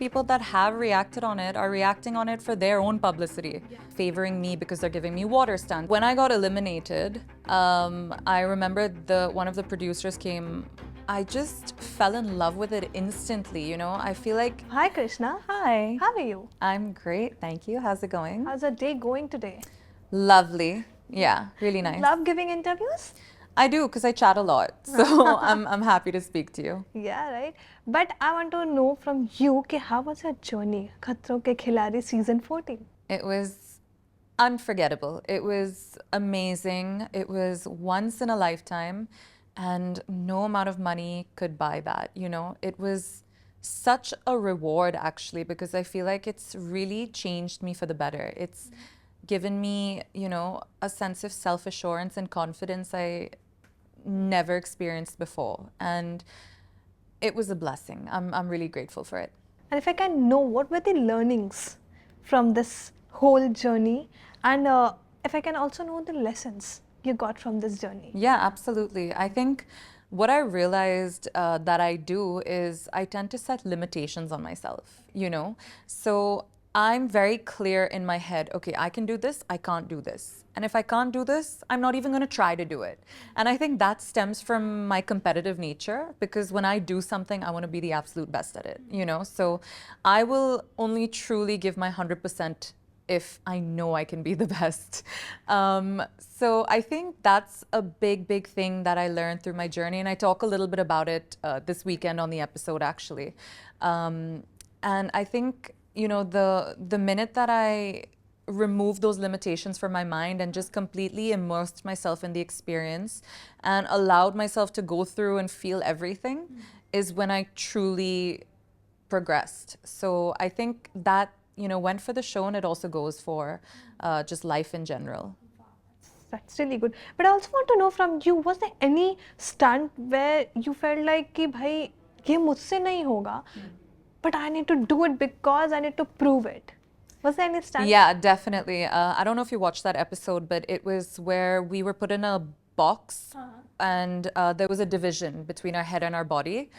People that have reacted on it are reacting on it for their own publicity, favoring me because they're giving me water stunts. When I got eliminated, I remember one of the producers came. I just fell in love with it instantly, you know? I feel like... Hi Krishna. Hi. How are you? I'm great, thank you. How's it going? How's the day going today? Lovely. Yeah, really nice. Love giving interviews? I do, because I chat a lot. So I'm happy to speak to you. Yeah, right. But I want to know from you, how was your journey? Khatron Ke Khiladi season 14. It was unforgettable. It was amazing. It was once in a lifetime, and no amount of money could buy that, you know? It was such a reward, actually, because I feel like it's really changed me for the better. It's given me, you know, a sense of self-assurance and confidence I never experienced before. And it was a blessing. I'm really grateful for it. And if I can know, what were the learnings from this whole journey? And if I can also know the lessons you got from this journey. Yeah, absolutely. I think what I realized that I do is I tend to set limitations on myself, you know? So I'm very clear in my head, okay, I can do this, I can't do this. And if I can't do this, I'm not even going to try to do it. And I think that stems from my competitive nature, because when I do something, I want to be the absolute best at it, you know? So I will only truly give my 100% if I know I can be the best. So I think that's a big thing that I learned through my journey. And I talk a little bit about it this weekend on the episode, actually. And I think, you know, the minute that I removed those limitations from my mind and just completely immersed myself in the experience and allowed myself to go through and feel everything is when I truly progressed. So I think that, you know, went for the show, and it also goes for just life in general. That's really good. But I also want to know from you, was there any stunt where you felt like कि भाई ये मुझसे नहीं होगा, but I need to do it because I need to prove it? Was there any stunt? Yeah, definitely. I don't know if you watched that episode, but it was where we were put in a box and there was a division between our head and our body.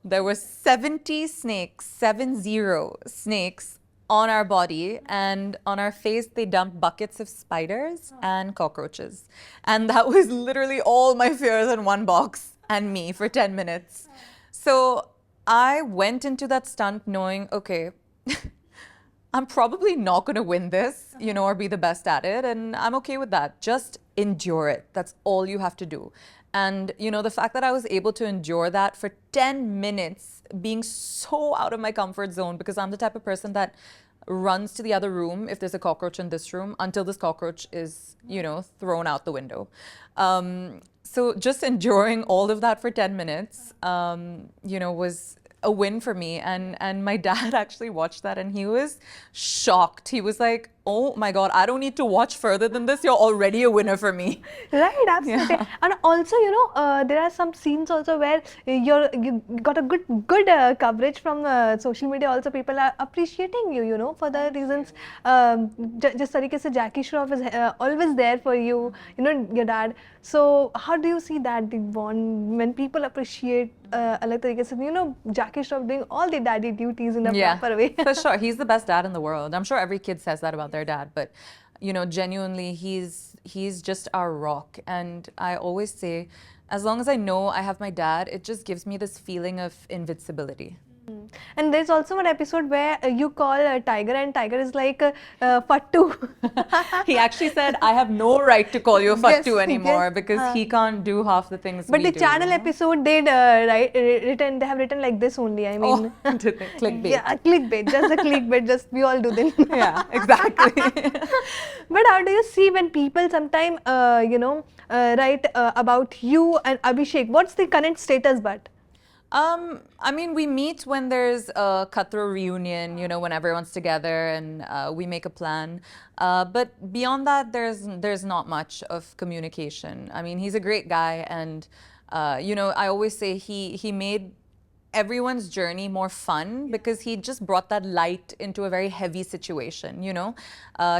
There were 70 snakes, 70 snakes on our body, and on our face they dumped buckets of spiders and cockroaches. And that was literally all my fears in one box and me for 10 minutes. So I went into that stunt knowing, okay, I'm probably not going to win this, you know, or be the best at it. And I'm okay with that. Just endure it. That's all you have to do. And, you know, the fact that I was able to endure that for 10 minutes, being so out of my comfort zone, because I'm the type of person that runs to the other room if there's a cockroach in this room until this cockroach is, you know, thrown out the window. So just enduring all of that for 10 minutes, you know, was a win for me. And my dad actually watched that and he was shocked. He was like, oh my God, I don't need to watch further than this. You're already a winner for me. Right, absolutely. Yeah. And also, you know, there are some scenes also where you got a good coverage from social media. Also, people are appreciating you, you know, for the reasons. Just तरीके से Jackie Shroff is always there for you, you know, your dad. So how do you see that, the bond, when people appreciate अलग तरीके से, you know, Jackie Shroff doing all the daddy duties in a proper way? For sure. He's the best dad in the world. I'm sure every kid says that about their dad, but you know, genuinely, he's just our rock. And I always say, as long as I know I have my dad, it just gives me this feeling of invincibility. And there's also one episode where you call Tiger, and Tiger is like Fattu. He actually said, I have no right to call you a Fattu Yes, anymore yes. because he can't do half the things But we the do. channel you know? episode they have written like this only. I mean, Did they? Clickbait. yeah, clickbait, just a clickbait. Just we all do then. Yeah, exactly. But how do you see when people sometimes you know write about you and Abhishek? What's the current status? But I mean, we meet when there's a Khatron reunion, you know, when everyone's together and we make a plan. But beyond that, there's not much of communication. I mean, he's a great guy, and you know, I always say he made everyone's journey more fun because he just brought that light into a very heavy situation, you know.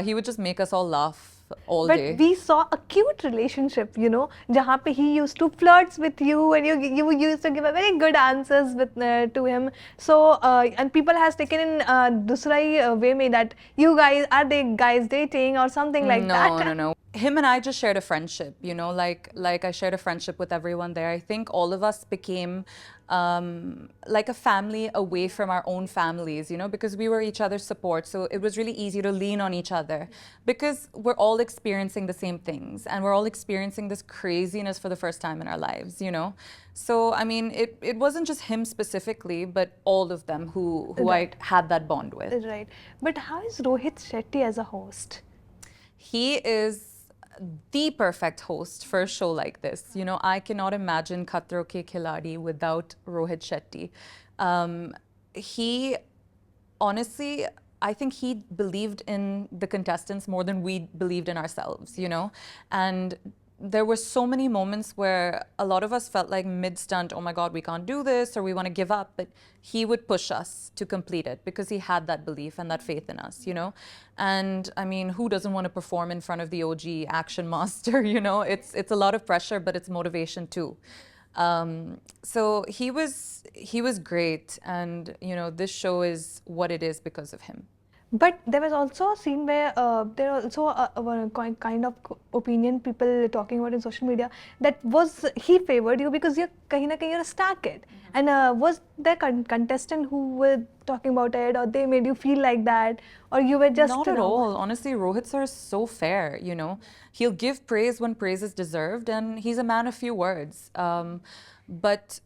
He would just make us all laugh all But day. we saw a cute relationship, you know, jahan pe he used to flirt with you and you used to give a very good answers with to him. So and people has taken in dusra way mein that you guys are they guys dating or something like No, that. no, no. Him and I just shared a friendship, you know, like I shared a friendship with everyone there. I think all of us became like a family away from our own families, you know, because we were each other's support. So it was really easy to lean on each other because we're all experiencing the same things and we're all experiencing this craziness for the first time in our lives, you know. So I mean, it wasn't just him specifically, but all of them who Right. I had that bond with. Right. But how is Rohit Shetty as a host? He is the perfect host for a show like this. You know, I cannot imagine Khatron Ke Khiladi without Rohit Shetty. He honestly, I think he believed in the contestants more than we believed in ourselves, you know? And there were so many moments where a lot of us felt like mid-stunt, oh my God, we can't do this, or we want to give up. But he would push us to complete it because he had that belief and that faith in us, you know? And I mean, who doesn't want to perform in front of the OG action master, you know? It's a lot of pressure, but it's motivation too. So he was great, and you know, this show is what it is because of him. But there was also a scene where there also kind of opinion people talking about in social media that was he favored you because you're kahin na kahin you're a star kid. And was there contestant who were talking about it, or they made you feel like that, or you were just Not at all. Honestly, Rohit sir is so fair, you know. He'll give praise when praise is deserved, and he's a man of few words. But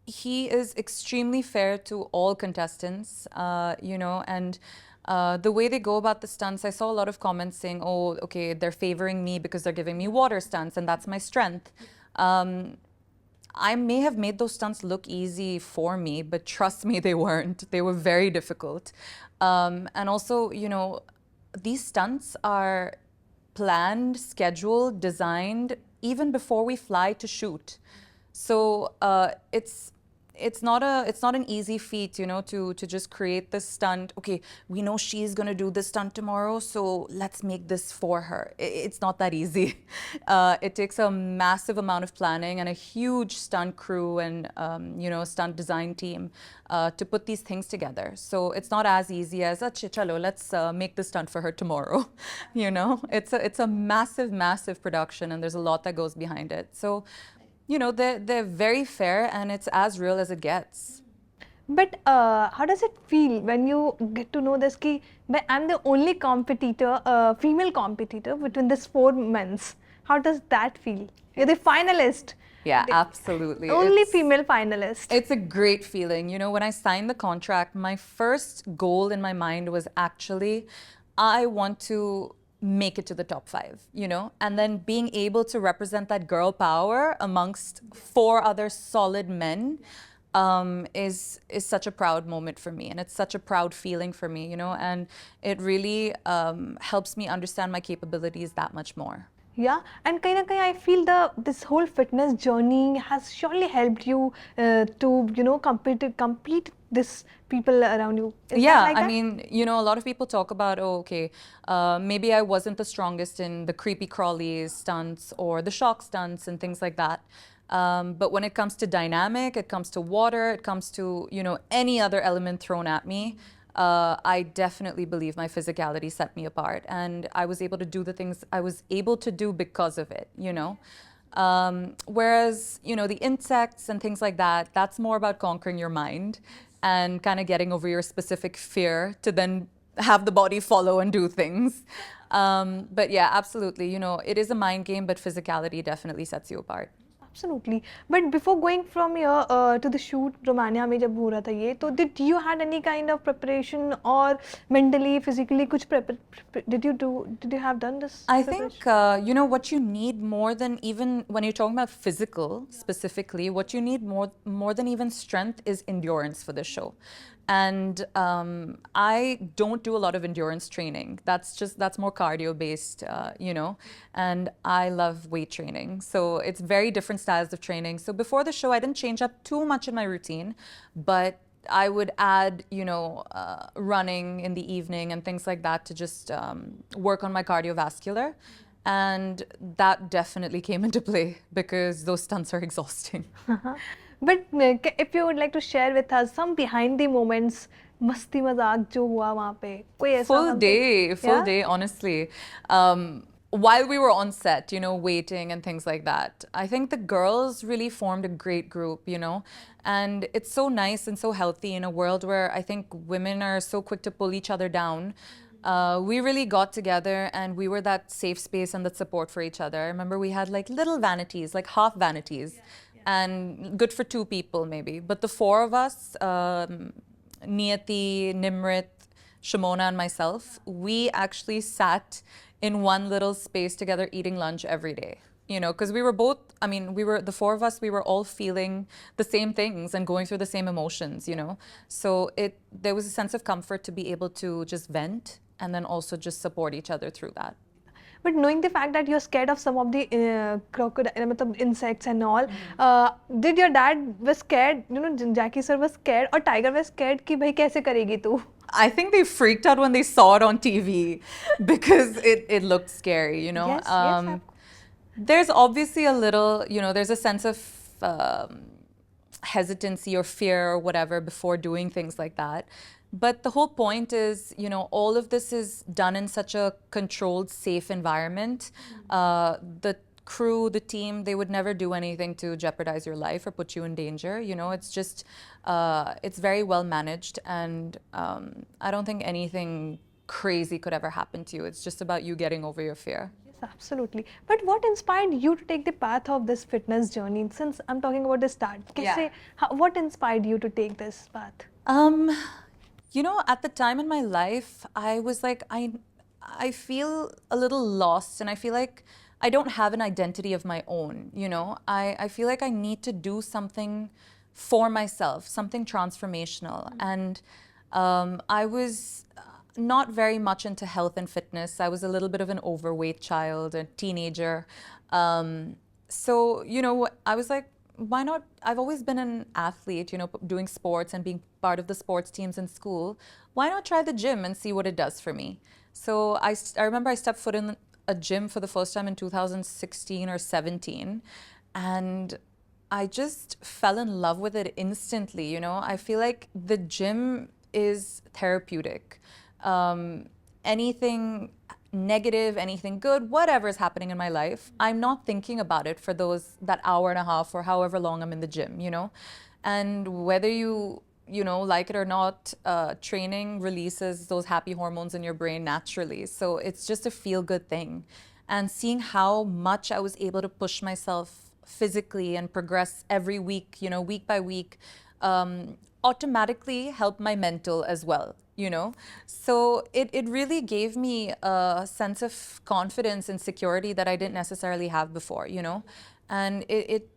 he is extremely fair to all contestants, you know, and the way they go about the stunts, I saw a lot of comments saying, oh, okay, they're favoring me because they're giving me water stunts, and that's my strength. I may have made those stunts look easy for me, but trust me, they weren't. They were very difficult. And also, you know, these stunts are planned, scheduled, designed even before we fly to shoot. So it's not an easy feat, you know, to just create this stunt. Okay, we know she's gonna do this stunt tomorrow, so let's make this for her. It's not that easy. It takes a massive amount of planning and a huge stunt crew and you know, stunt design team to put these things together. So it's not as easy as chalo, let's make this stunt for her tomorrow. You know, it's a massive production, and there's a lot that goes behind it. So you know, they're very fair, and it's as real as it gets. But how does it feel when you get to know this ki I'm the only competitor, female competitor between these 4 men? How does that feel? You're the finalist. Yeah, absolutely. Only female finalist. It's a great feeling. You know, when I signed the contract, my first goal in my mind was actually, I want to make it to the top 5, you know, and then being able to represent that girl power amongst 4 other solid men is such a proud moment for me, and it's such a proud feeling for me, you know, and it really helps me understand my capabilities that much more. Yeah, and kahin na kahin I feel this whole fitness journey has surely helped you to, you know, complete this people around you. Is yeah, that like I that? mean, you know, a lot of people talk about, oh, okay, maybe I wasn't the strongest in the creepy crawly stunts or the shock stunts and things like that. But when it comes to dynamic, it comes to water, it comes to, you know, any other element thrown at me, I definitely believe my physicality set me apart. And I was able to do the things I was able to do because of it, you know. Whereas, you know, the insects and things like that, that's more about conquering your mind and kind of getting over your specific fear to then have the body follow and do things. But yeah, absolutely. You know, it is a mind game, but physicality definitely sets you apart. Absolutely. But before going from here to the shoot, Romania में जब हो रहा था ये, तो did you had any kind of preparation or mentally, physically, कुछ did you have done this? I think, you know, what you need more than even, when you're talking about physical specifically, what you need more than even strength is endurance for this show. And I don't do a lot of endurance training. That's more cardio based, you know, and I love weight training. So it's very different styles of training. So before the show, I didn't change up too much in my routine, but I would add, you know, running in the evening and things like that to just work on my cardiovascular. And that definitely came into play because those stunts are exhausting. But if you would like to share with us some behind the moments, मस्ती मजाक जो हुआ वहाँ पे, कोई ऐसा something? Full day, honestly. While we were on set, you know, waiting and things like that, I think the girls really formed a great group, you know, and it's so nice and so healthy in a world where I think women are so quick to pull each other down. We really got together and we were that safe space and that support for each other. I remember we had like little vanities, like half vanities, and good for two people maybe. But the four of us, Niyati, Nimrit, Shimona, and myself, we actually sat in one little space together eating lunch every day. You know, because we were both, I mean, we were, the four of us, we were all feeling the same things and going through the same emotions, you know. So there was a sense of comfort to be able to just vent and then also just support each other through that. But knowing the fact that you're scared of some of the crocodile, insects and all, did your dad was scared? You know, Jackie sir was scared, or Tiger was scared कि भाई कैसे करेगी तू? I think they freaked out when they saw it on TV because it looked scary, you know. Yes. There's obviously a little, you know, there's a sense of hesitancy or fear or whatever before doing things like that. But the whole point is, you know, all of this is done in such a controlled, safe environment. The crew, the team, they would never do anything to jeopardize your life or put you in danger. You know, it's just, it's very well managed. And I don't think anything crazy could ever happen to you. It's just about you getting over your fear. Absolutely. But what inspired you to take the path of this fitness journey? Since I'm talking about the start, what inspired you to take this path? You know, at the time in my life, I was like, I feel a little lost, and I feel like I don't have an identity of my own, you know. I feel like I need to do something for myself, something transformational. And I was not very much into health and fitness. I was a little bit of an overweight child, a teenager. So, you know, I was like, why not? I've always been an athlete, you know, doing sports and being part of the sports teams in school. Why not try the gym and see what it does for me? So I remember I stepped foot in a gym for the first time in 2016 or 17. And I just fell in love with it instantly, you know. I feel like the gym is therapeutic. Anything negative, anything good, whatever is happening in my life, I'm not thinking about it for that hour and a half or however long I'm in the gym, you know. And whether you know, like it or not, training releases those happy hormones in your brain naturally. So it's just a feel-good thing. And seeing how much I was able to push myself physically and progress every week, you know, week by week, automatically helped my mental as well, you know. So it really gave me a sense of confidence and security that I didn't necessarily have before, you know. And it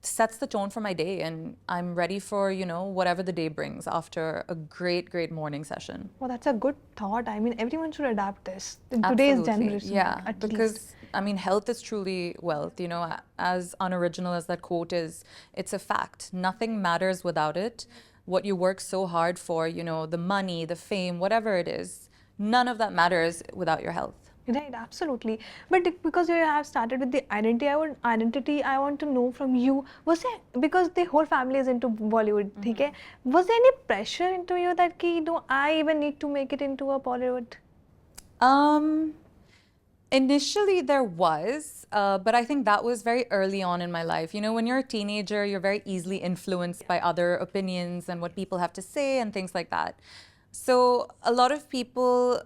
sets the tone for my day, and I'm ready for, you know, whatever the day brings after a great morning session. Well, that's a good thought. I mean, everyone should adapt this in today's generation. Yeah, because I mean, health is truly wealth, you know. As unoriginal as that quote is, it's a fact. Nothing matters without it. What you work so hard for, you know, the money, the fame, whatever it is, none of that matters without your health. Right, absolutely. But because you have started with the identity, I want to know from you, was there, because the whole family is into Bollywood, okay? Was there any pressure into you that I even need to make it into a Bollywood? Initially there was, but I think that was very early on in my life. You know, when you're a teenager, you're very easily influenced by other opinions and what people have to say and things like that. So a lot of people,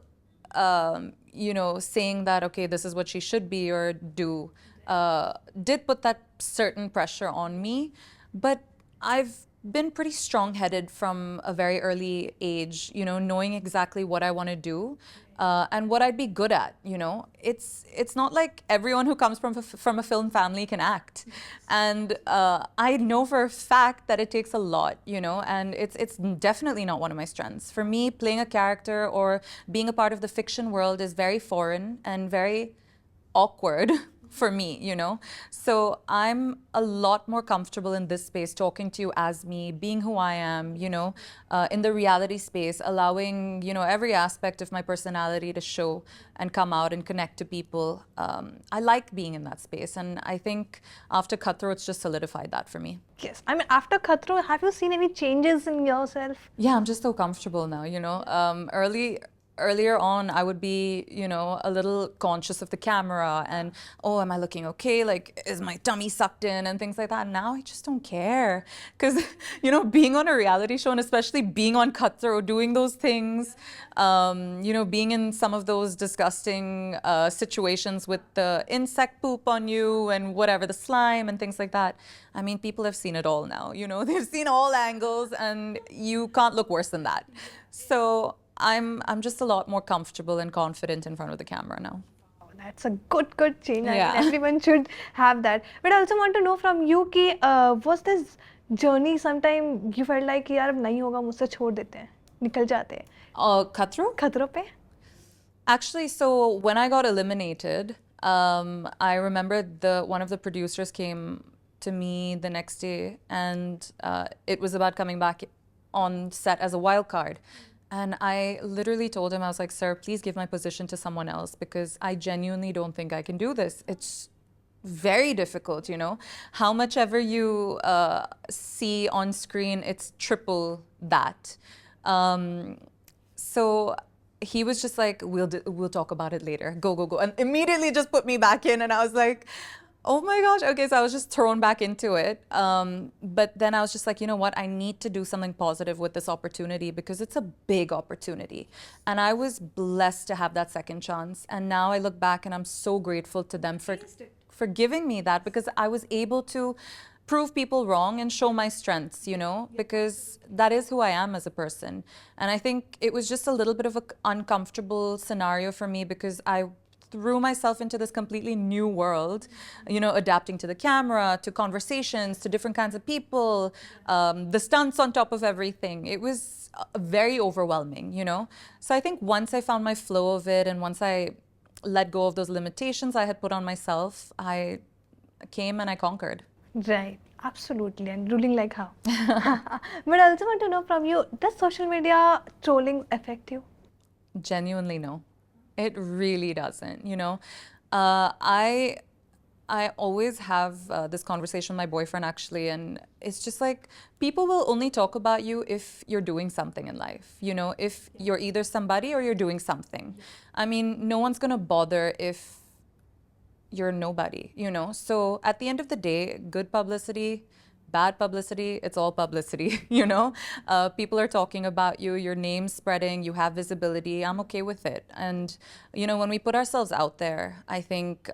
you know, saying that, okay, this is what she should be or do, did put that certain pressure on me. But I've been pretty strong-headed from a very early age, you know, knowing exactly what I want to do. And what I'd be good at, you know. It's not like everyone who comes from a film family can act. And I know for a fact that it takes a lot, you know, and it's definitely not one of my strengths. For me, playing a character or being a part of the fiction world is very foreign and very awkward for me, you know? So I'm a lot more comfortable in this space, talking to you as me, being who I am, you know, in the reality space, allowing, you know, every aspect of my personality to show and come out and connect to people. I like being in that space. And I think after Khatron, it's just solidified that for me. Yes. I mean, after Khatron, have you seen any changes in yourself? Yeah, I'm just so comfortable now, you know. Earlier on, I would be, you know, a little conscious of the camera and, oh, am I looking okay? Like, is my tummy sucked in and things like that. Now I just don't care. Because, you know, being on a reality show and especially being on Cutthroat, doing those things, you know, being in some of those disgusting situations with the insect poop on you and whatever, the slime and things like that. I mean, people have seen it all now, you know, they've seen all angles and you can't look worse than that. So I'm just a lot more comfortable and confident in front of the camera now. Oh, that's a good change. Yeah. I mean, everyone should have that. But I also want to know from you कि was this journey sometime you felt like यार अब नहीं होगा मुझसे छोड़ देते हैं निकल जाते हैं Cutthroat? खतरों पे? Actually, so when I got eliminated, I remember one of the producers came to me the next day and it was about coming back on set as a wild card. And I literally told him, I was like, sir, please give my position to someone else because I genuinely don't think I can do this. It's very difficult, you know. How much ever you see on screen, it's triple that. So he was just like, we'll talk about it later. Go, go, go. And immediately just put me back in. And I was like, oh my gosh. Okay, so I was just thrown back into it. But then I was just like, you know what? I need to do something positive with this opportunity because it's a big opportunity. And I was blessed to have that second chance. And now I look back and I'm so grateful to them for giving me that because I was able to prove people wrong and show my strengths, you know, because that is who I am as a person. And I think it was just a little bit of an uncomfortable scenario for me because I threw myself into this completely new world, you know, adapting to the camera, to conversations, to different kinds of people, the stunts on top of everything. It was very overwhelming, you know. So I think once I found my flow of it and once I let go of those limitations I had put on myself, I came and I conquered. Right, absolutely, and ruling like how? But I also want to know from you, does social media trolling affect you? Genuinely, no. It really doesn't, you know. I always have this conversation with my boyfriend actually, and it's just like people will only talk about you if you're doing something in life, you know, if you're either somebody or you're doing something. I mean, no one's gonna bother if you're nobody, you know. So at the end of the day, good publicity, bad publicity, it's all publicity, you know. People are talking about you, your name's spreading, you have visibility. I'm okay with it. And, you know, when we put ourselves out there, I think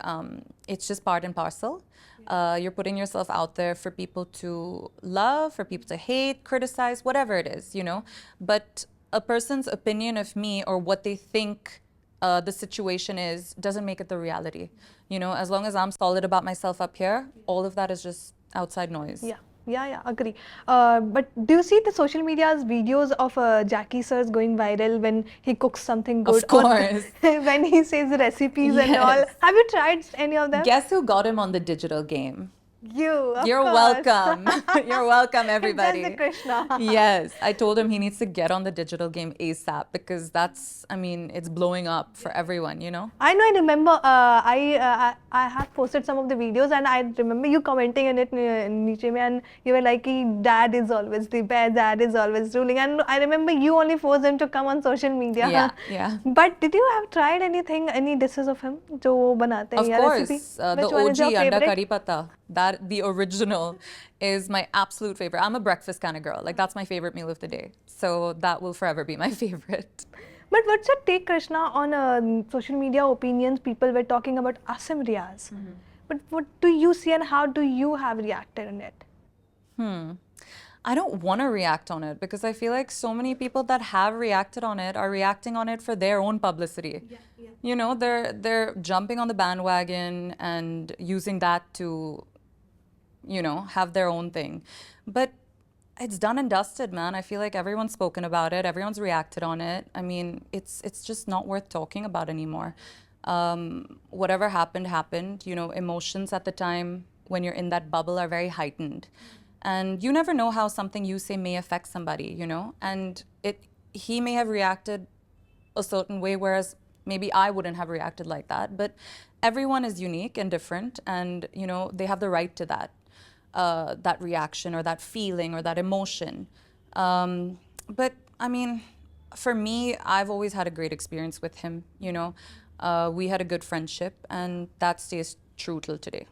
it's just part and parcel. You're putting yourself out there for people to love, for people to hate, criticize, whatever it is, you know. But a person's opinion of me or what they think the situation is doesn't make it the reality. You know, as long as I'm solid about myself up here, all of that is just outside noise. Yeah, agree. But do you see the social media's videos of Jackie sirs going viral when he cooks something good? Of course. Or when he says recipes and all. Have you tried any of them? Guess who got him on the digital game? You, of You're course. welcome. You're welcome, everybody. That's the Krishna. Yes, I told him he needs to get on the digital game ASAP because that's, I mean, it's blowing up for everyone, you know? I know, I remember I had posted some of the videos and I remember you commenting in it niche mein, and you were like, dad is always the best, dad is always ruling. And I remember you only forced him to come on social media. Yeah. But did you have tried anything, any dishes of him? Jo wo banate hain, Of ya course, recipe? the Which one is your OG anda favorite? curry pata, that the original is my absolute favorite. I'm a breakfast kind of girl. Like that's my favorite meal of the day. So that will forever be my favorite. But what's your take, Krishna, on social media opinions? People were talking about Asim Riaz. But what do you see and how do you have reacted on it? I don't want to react on it because I feel like so many people that have reacted on it are reacting on it for their own publicity. You know, they're jumping on the bandwagon and using that to, you know, have their own thing. But it's done and dusted, man. I feel like everyone's spoken about it. Everyone's reacted on it. I mean, it's just not worth talking about anymore. Whatever happened, happened. You know, emotions at the time when you're in that bubble are very heightened. And you never know how something you say may affect somebody, you know? And he may have reacted a certain way, whereas maybe I wouldn't have reacted like that. But everyone is unique and different, and you know they have the right to that reaction or that feeling or that emotion. But I mean, for me, I've always had a great experience with him. You know, we had a good friendship, and that stays true till today.